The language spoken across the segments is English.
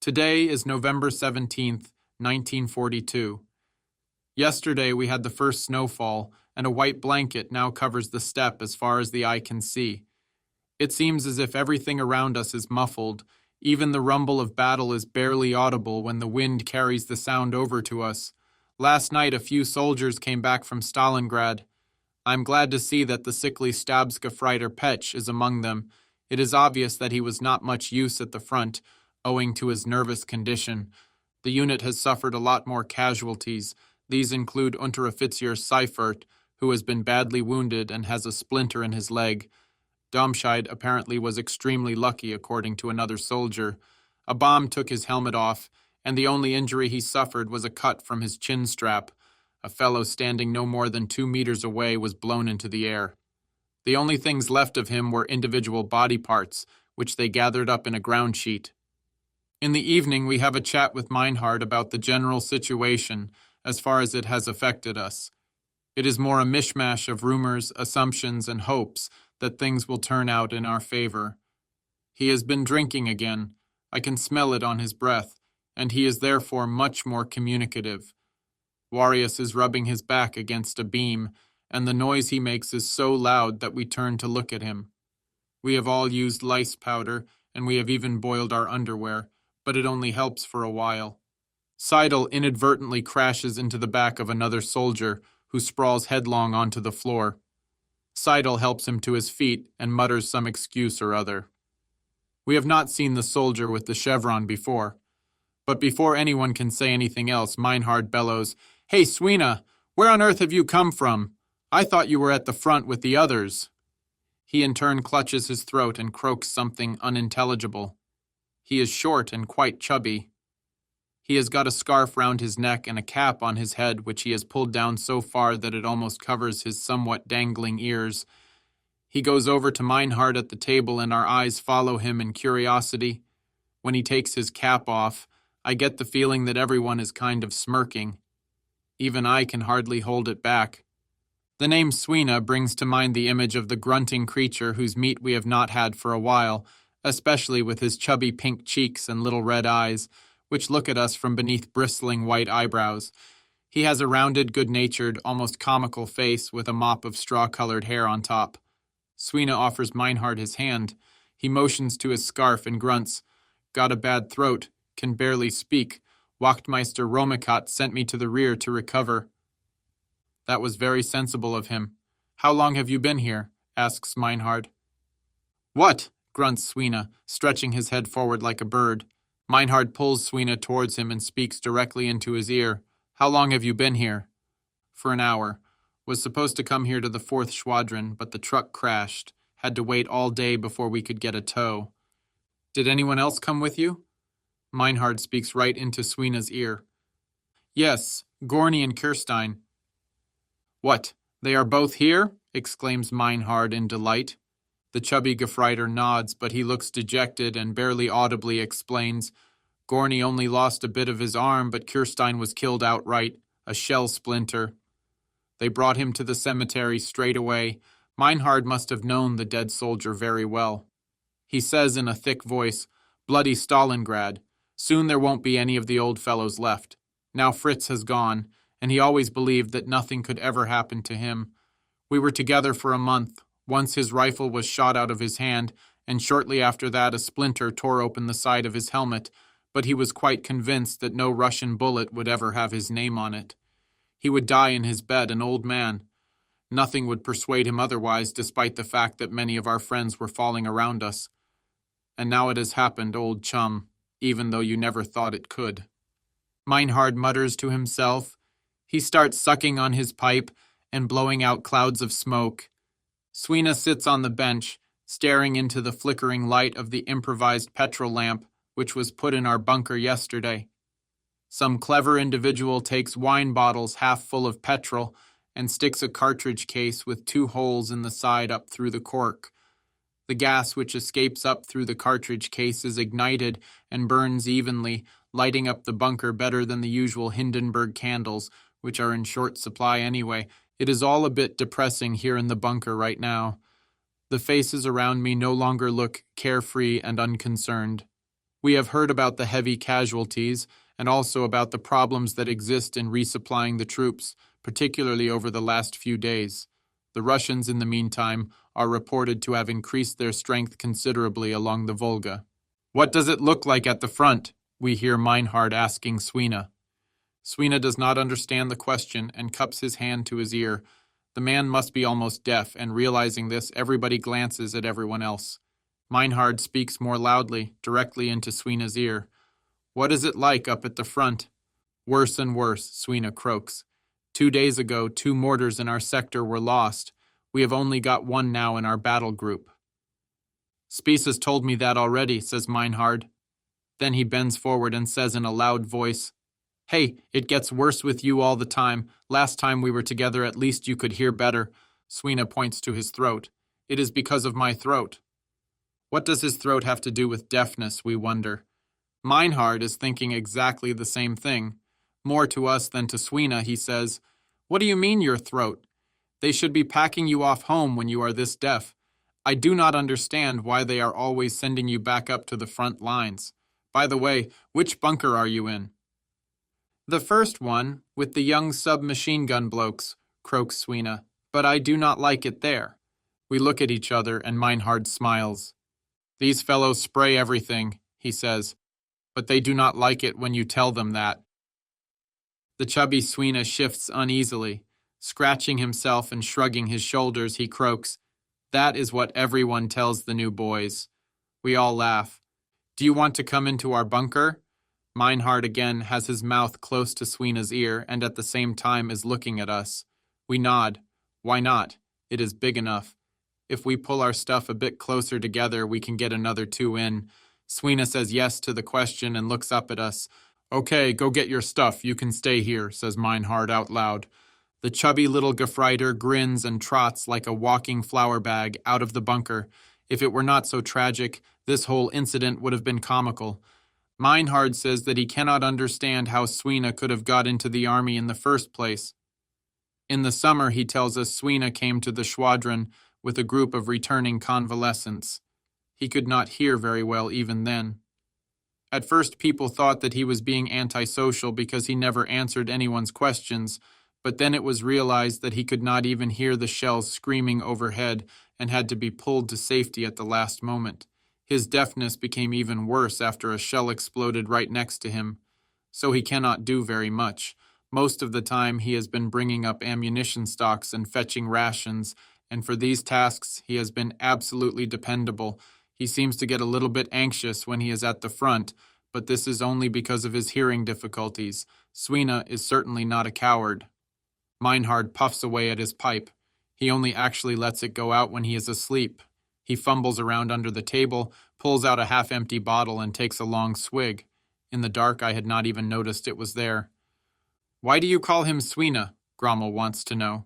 Today is November 17th, 1942. Yesterday we had the first snowfall, and a white blanket now covers the steppe as far as the eye can see. It seems as if everything around us is muffled. Even the rumble of battle is barely audible when the wind carries the sound over to us. Last night a few soldiers came back from Stalingrad. I'm glad to see that the sickly Stabsgefreiter Petch is among them. It is obvious that he was not much use at the front, owing to his nervous condition. The unit has suffered a lot more casualties. These include Unteroffizier Seifert, who has been badly wounded and has a splinter in his leg. Domscheit apparently was extremely lucky, according to another soldier. A bomb took his helmet off, and the only injury he suffered was a cut from his chin strap. A fellow standing no more than 2 meters away was blown into the air. The only things left of him were individual body parts, which they gathered up in a ground sheet. In the evening, we have a chat with Meinhard about the general situation as far as it has affected us. It is more a mishmash of rumors, assumptions, and hopes that things will turn out in our favor. He has been drinking again. I can smell it on his breath, and he is therefore much more communicative. Warius is rubbing his back against a beam, and the noise he makes is so loud that we turn to look at him. We have all used lice powder, and we have even boiled our underwear, but it only helps for a while. Seidel inadvertently crashes into the back of another soldier, who sprawls headlong onto the floor. Seidel helps him to his feet and mutters some excuse or other. We have not seen the soldier with the chevron before. But before anyone can say anything else, Meinhard bellows, "Hey, Swina, where on earth have you come from? I thought you were at the front with the others." He in turn clutches his throat and croaks something unintelligible. He is short and quite chubby. He has got a scarf round his neck and a cap on his head which he has pulled down so far that it almost covers his somewhat dangling ears. He goes over to Meinhard at the table and our eyes follow him in curiosity. When he takes his cap off, I get the feeling that everyone is kind of smirking. Even I can hardly hold it back. The name Swina brings to mind the image of the grunting creature whose meat we have not had for a while, especially with his chubby pink cheeks and little red eyes, which look at us from beneath bristling white eyebrows. He has a rounded, good-natured, almost comical face with a mop of straw-colored hair on top. Swina offers Meinhard his hand. He motions to his scarf and grunts. "Got a bad throat. Can barely speak. Wachtmeister Romikat sent me to the rear to recover." That was very sensible of him. "How long have you been here?" asks Meinhard. "What?" grunts Swina, stretching his head forward like a bird. Meinhard pulls Swina towards him and speaks directly into his ear. "How long have you been here?" "For an hour. Was supposed to come here to the 4th Schwadron, but the truck crashed. Had to wait all day before we could get a tow." "Did anyone else come with you?" Meinhard speaks right into Swina's ear. "Yes, Gorny and Kirstein." "What, they are both here?" exclaims Meinhard in delight. The chubby Gefreiter nods, but he looks dejected and barely audibly explains, "Gorny only lost a bit of his arm, but Kirstein was killed outright, a shell splinter. They brought him to the cemetery straight away. Meinhard must have known the dead soldier very well. He says in a thick voice, 'Bloody Stalingrad. Soon there won't be any of the old fellows left. Now Fritz has gone, and he always believed that nothing could ever happen to him. We were together for a month. Once his rifle was shot out of his hand, and shortly after that a splinter tore open the side of his helmet, but he was quite convinced that no Russian bullet would ever have his name on it. He would die in his bed, an old man. Nothing would persuade him otherwise, despite the fact that many of our friends were falling around us. And now it has happened, old chum, even though you never thought it could." Meinhard mutters to himself. He starts sucking on his pipe and blowing out clouds of smoke. Swina sits on the bench, staring into the flickering light of the improvised petrol lamp which was put in our bunker yesterday. Some clever individual takes wine bottles half full of petrol and sticks a cartridge case with 2 holes in the side up through the cork. The gas which escapes up through the cartridge case is ignited and burns evenly, lighting up the bunker better than the usual Hindenburg candles, which are in short supply anyway. It is all a bit depressing here in the bunker right now. The faces around me no longer look carefree and unconcerned. We have heard about the heavy casualties and also about the problems that exist in resupplying the troops, particularly over the last few days. The Russians, in the meantime, are reported to have increased their strength considerably along the Volga. What does it look like at the front? We hear Meinhard asking Swina. Swina does not understand the question and cups his hand to his ear. The man must be almost deaf, and realizing this, everybody glances at everyone else. Meinhard speaks more loudly, directly into Swina's ear. What is it like up at the front? Worse and worse, Swina croaks. 2 days ago, 2 mortars in our sector were lost. We have only got 1 now in our battle group. Spies has told me that already, says Meinhard. Then he bends forward and says in a loud voice, Hey, it gets worse with you all the time. Last time we were together, at least you could hear better. Swina points to his throat. It is because of my throat. What does his throat have to do with deafness, we wonder. Meinhard is thinking exactly the same thing. More to us than to Swina, he says, What do you mean your throat? They should be packing you off home when you are this deaf. I do not understand why they are always sending you back up to the front lines. By the way, which bunker are you in? The first one, with the young submachine gun blokes, croaks Swina, but I do not like it there. We look at each other and Meinhard smiles. These fellows spray everything, he says, but they do not like it when you tell them that. The chubby Swina shifts uneasily. Scratching himself and shrugging his shoulders, he croaks, That is what everyone tells the new boys. We all laugh. Do you want to come into our bunker? Meinhard again has his mouth close to Swina's ear and at the same time is looking at us. We nod. Why not? It is big enough. If we pull our stuff a bit closer together, we can get another 2 in. Swina says yes to the question and looks up at us. Okay, go get your stuff. You can stay here, says Meinhard out loud. The chubby little Gefreiter grins and trots like a walking flour bag out of the bunker. If it were not so tragic, this whole incident would have been comical. Meinhard says that he cannot understand how Swina could have got into the army in the first place. In the summer, he tells us Swina came to the squadron with a group of returning convalescents. He could not hear very well even then. At first, people thought that he was being antisocial because he never answered anyone's questions, but then it was realized that he could not even hear the shells screaming overhead and had to be pulled to safety at the last moment. His deafness became even worse after a shell exploded right next to him, so he cannot do very much. Most of the time he has been bringing up ammunition stocks and fetching rations, and for these tasks he has been absolutely dependable. He seems to get a little bit anxious when he is at the front, but this is only because of his hearing difficulties. Swina is certainly not a coward. Meinhard puffs away at his pipe. He only actually lets it go out when he is asleep. He fumbles around under the table, pulls out a half-empty bottle and takes a long swig. In the dark, I had not even noticed it was there. Why do you call him Swina? Grommel wants to know.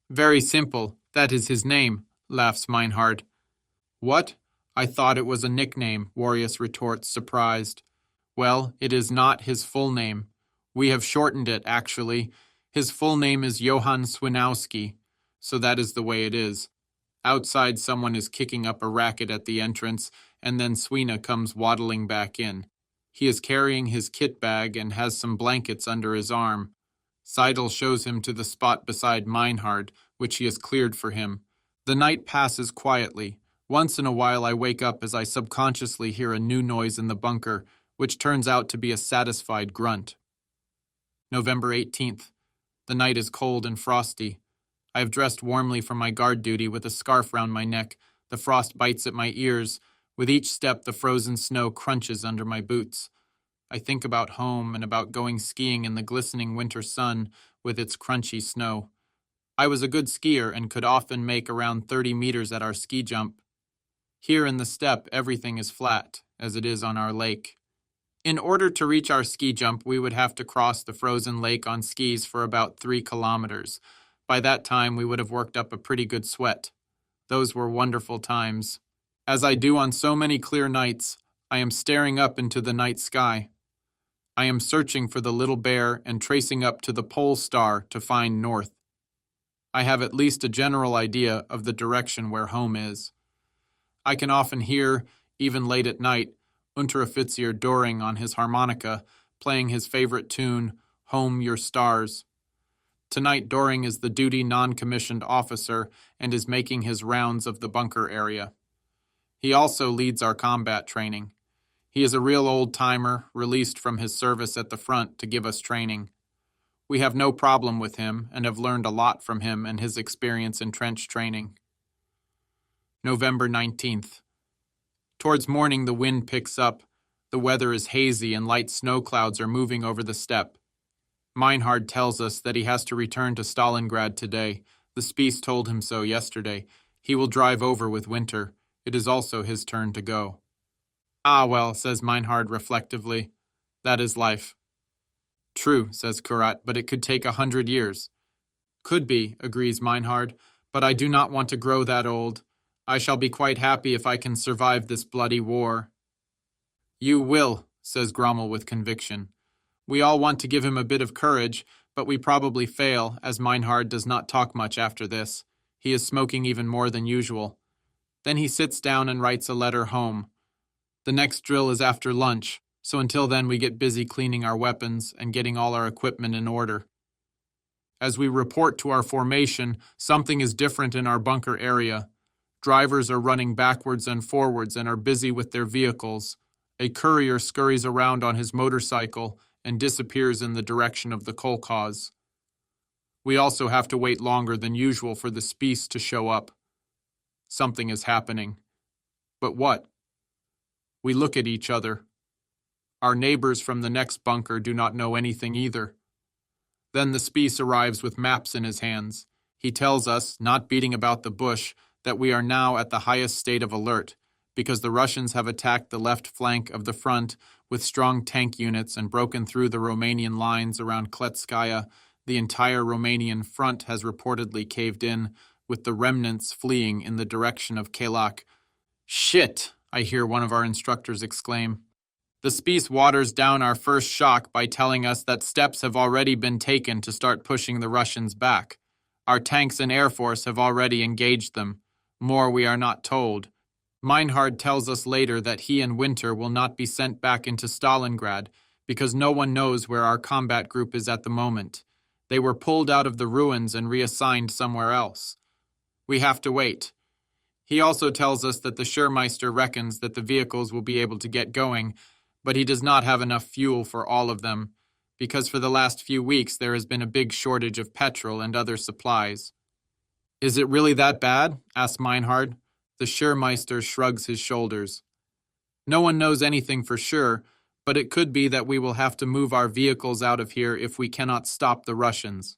Very simple. That is his name, laughs Meinhard. What? I thought it was a nickname, Warius retorts, surprised. Well, it is not his full name. We have shortened it, actually. His full name is Johann Swinowski, so that is the way it is. Outside, someone is kicking up a racket at the entrance, and then Swina comes waddling back in. He is carrying his kit bag and has some blankets under his arm. Seidel shows him to the spot beside Meinhard, which he has cleared for him. The night passes quietly. Once in a while I wake up as I subconsciously hear a new noise in the bunker, which turns out to be a satisfied grunt. November 18th. The night is cold and frosty. I have dressed warmly for my guard duty with a scarf round my neck. The frost bites at my ears. With each step, the frozen snow crunches under my boots. I think about home and about going skiing in the glistening winter sun with its crunchy snow. I was a good skier and could often make around 30 meters at our ski jump. Here in the steppe, everything is flat, as it is on our lake. In order to reach our ski jump, we would have to cross the frozen lake on skis for about 3 kilometers. By that time, we would have worked up a pretty good sweat. Those were wonderful times. As I do on so many clear nights, I am staring up into the night sky. I am searching for the little bear and tracing up to the pole star to find north. I have at least a general idea of the direction where home is. I can often hear, even late at night, Unteroffizier Doring on his harmonica, playing his favorite tune, Home Your Stars. Tonight Doring is the duty non-commissioned officer and is making his rounds of the bunker area. He also leads our combat training. He is a real old-timer, released from his service at the front to give us training. We have no problem with him and have learned a lot from him and his experience in trench training. November 19th. Towards morning the wind picks up, the weather is hazy and light snow clouds are moving over the steppe. Meinhard tells us that he has to return to Stalingrad today. The Spies told him so yesterday. He will drive over with Winter. It is also his turn to go. Ah well, says Meinhard reflectively. That is life. True, says Kurat, but it could take 100 years. Could be, agrees Meinhard, but I do not want to grow that old. I shall be quite happy if I can survive this bloody war. You will, says Grommel with conviction. We all want to give him a bit of courage, but we probably fail, as Meinhard does not talk much after this. He is smoking even more than usual. Then he sits down and writes a letter home. The next drill is after lunch, so until then we get busy cleaning our weapons and getting all our equipment in order. As we report to our formation, something is different in our bunker area. Drivers are running backwards and forwards and are busy with their vehicles. A courier scurries around on his motorcycle and disappears in the direction of the kolkhoz. We also have to wait longer than usual for the Spies to show up. Something is happening. But what? We look at each other. Our neighbors from the next bunker do not know anything either. Then the Spies arrives with maps in his hands. He tells us, not beating about the bush, that we are now at the highest state of alert, because the Russians have attacked the left flank of the front with strong tank units and broken through the Romanian lines around Kletskaya. The entire Romanian front has reportedly caved in, with the remnants fleeing in the direction of Kelak. Shit, I hear one of our instructors exclaim. The Spies waters down our first shock by telling us that steps have already been taken to start pushing the Russians back. Our tanks and air force have already engaged them. More we are not told. Meinhard tells us later that he and Winter will not be sent back into Stalingrad because no one knows where our combat group is at the moment. They were pulled out of the ruins and reassigned somewhere else. We have to wait. He also tells us that the Schurmeister reckons that the vehicles will be able to get going, but he does not have enough fuel for all of them, because for the last few weeks there has been a big shortage of petrol and other supplies. Is it really that bad? Asks Meinhard. The Schurmeister shrugs his shoulders. No one knows anything for sure, but it could be that we will have to move our vehicles out of here if we cannot stop the Russians.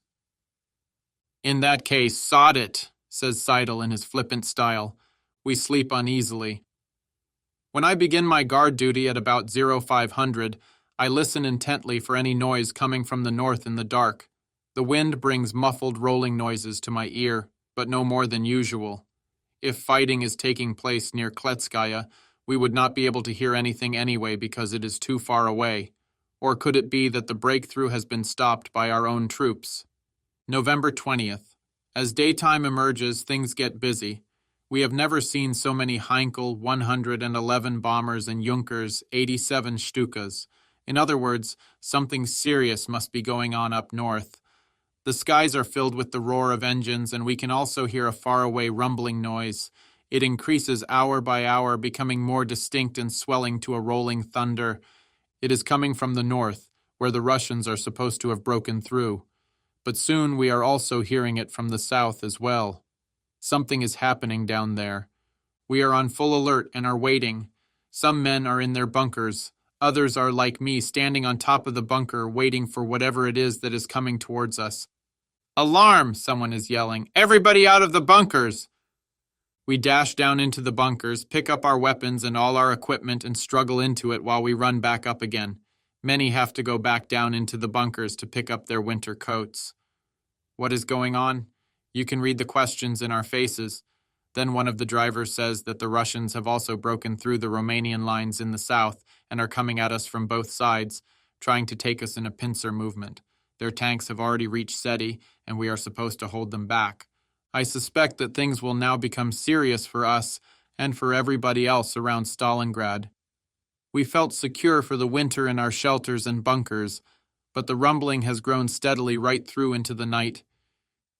In that case, sod it, says Seidel in his flippant style. We sleep uneasily. When I begin my guard duty at about 0500, I listen intently for any noise coming from the north in the dark. The wind brings muffled rolling noises to my ear, but no more than usual. If fighting is taking place near Kletskaya, we would not be able to hear anything anyway because it is too far away. Or could it be that the breakthrough has been stopped by our own troops? November 20th. As daytime emerges, things get busy. We have never seen so many Heinkel 111 bombers and Junkers 87 Stukas. In other words, something serious must be going on up north. The skies are filled with the roar of engines, and we can also hear a faraway rumbling noise. It increases hour by hour, becoming more distinct and swelling to a rolling thunder. It is coming from the north, where the Russians are supposed to have broken through. But soon we are also hearing it from the south as well. Something is happening down there. We are on full alert and are waiting. Some men are in their bunkers. Others are like me, standing on top of the bunker, waiting for whatever it is that is coming towards us. Alarm! Someone is yelling. Everybody out of the bunkers! We dash down into the bunkers, pick up our weapons and all our equipment and struggle into it while we run back up again. Many have to go back down into the bunkers to pick up their winter coats. What is going on? You can read the questions in our faces. Then one of the drivers says that the Russians have also broken through the Romanian lines in the south and are coming at us from both sides, trying to take us in a pincer movement. Their tanks have already reached Seti, and we are supposed to hold them back. I suspect that things will now become serious for us and for everybody else around Stalingrad. We felt secure for the winter in our shelters and bunkers, but the rumbling has grown steadily right through into the night.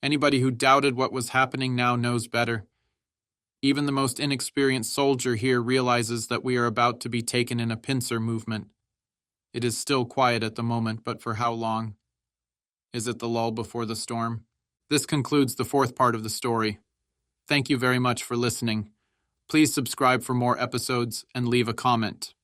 Anybody who doubted what was happening now knows better. Even the most inexperienced soldier here realizes that we are about to be taken in a pincer movement. It is still quiet at the moment, but for how long? Is it the lull before the storm? This concludes the fourth part of the story. Thank you very much for listening. Please subscribe for more episodes and leave a comment.